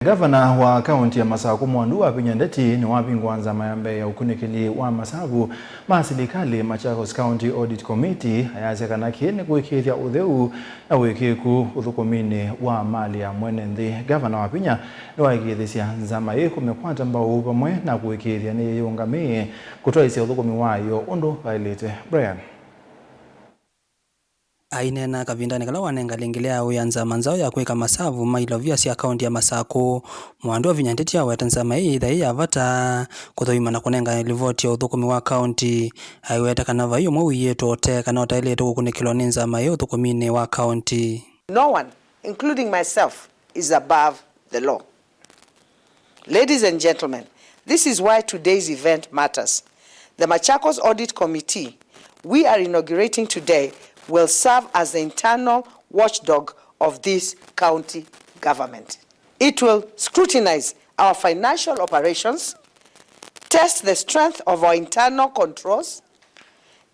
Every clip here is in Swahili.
Ngavana wa Kaunti ya Masaku Muandu Wavinya Ndeti Niwavingua Nzama ya Mbee ya Ukunikili wa Masavu Silikali Machakos County Audit Committee Ayasya kanaki Nikikuikiithya Utheu na Uikiiku Uthukumi wa mali ya Mweenenthi. Ngavana Wavinya Niwaikiithisya Nzama Kumikwata Mbau Vamwe na Kuikiithya Niyiyungamie Kutwaiisya Uthukumi Wayo Undu Vailite Brian ainena kavindani kala wanengalingilea uya Nzama nzao ya kuika Masavu mailovia si akaunti ya Masaku. Muandu Wavinya Ndeti ya weta Nzama idhai ya vata kuthoima na kunenga livoti ya Uthukumi wa Kaunti. Aiweta kanava iyo mwawi yetu ote kanota ili yetu kukunikilwa ni Nzama ya Uthukumi wa Kaunti. No one, including myself, is above the law. Ladies and gentlemen, this is why today's event matters. The Machakos Audit Committee we are inaugurating today will serve as the internal watchdog of this county government. It will scrutinize our financial operations, test the strength of our internal controls,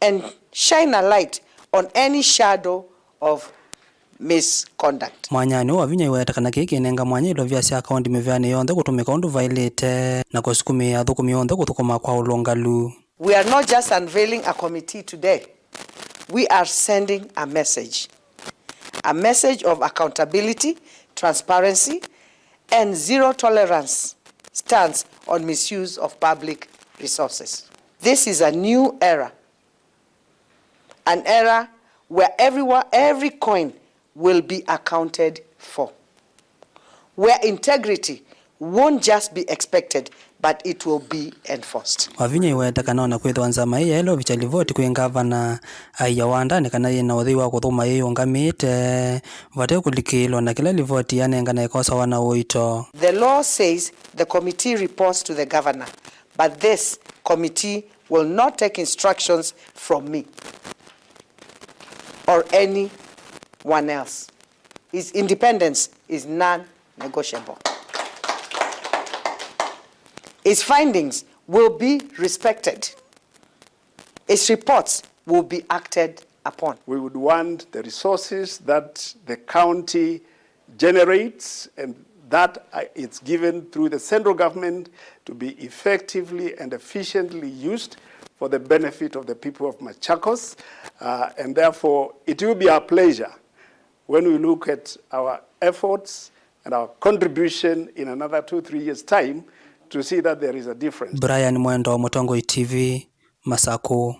and shine a light on any shadow of misconduct. Mwanyani Wavinya iweta kanaki nenga mwanya ilovia si akaunti mevyani yonde kutumika Undu Vailite na kusukumi Uthukumi yonde kutukuma kwa ulongalu. We are not just unveiling a committee today. We are sending a message of accountability, transparency, and zero tolerance stance on misuse of public resources. This is a new era, an era where every coin will be accounted for, where integrity won't just be expected, but it will be enforced. Wavinya iweta kanona kwithwa Nzama iya ilo vichalivoti kwi Ngavana Ayawanda kana yena Utheu wa kuthuma Niyiyungamie vate kulikilwa na kila livoti yanengana ikosa wana uito. The law says the committee reports to the governor, but this committee will not take instructions from me or anyone else. His independence is non-negotiable. Its findings will be respected. Its reports will be acted upon. We would want the resources that the county generates and that it's given through the central government to be effectively and efficiently used for the benefit of the people of Machakos. And therefore, it will be our pleasure when we look at our efforts and our contribution in another 2-3 years' time to see that there is a difference. Brian Mwendo, Mutongoi TV, Masaku.